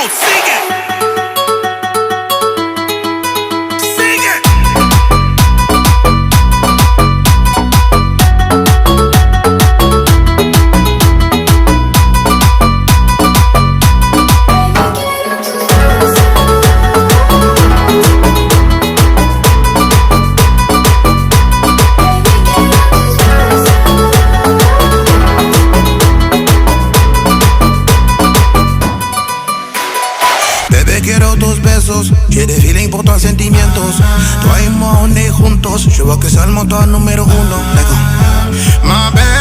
sigue. Sigue. Bebé, quiero tus besos, quiere feeling por tus sentimientos. Tú y money juntos, yo voy que es el motor número uno. Lego. My baby.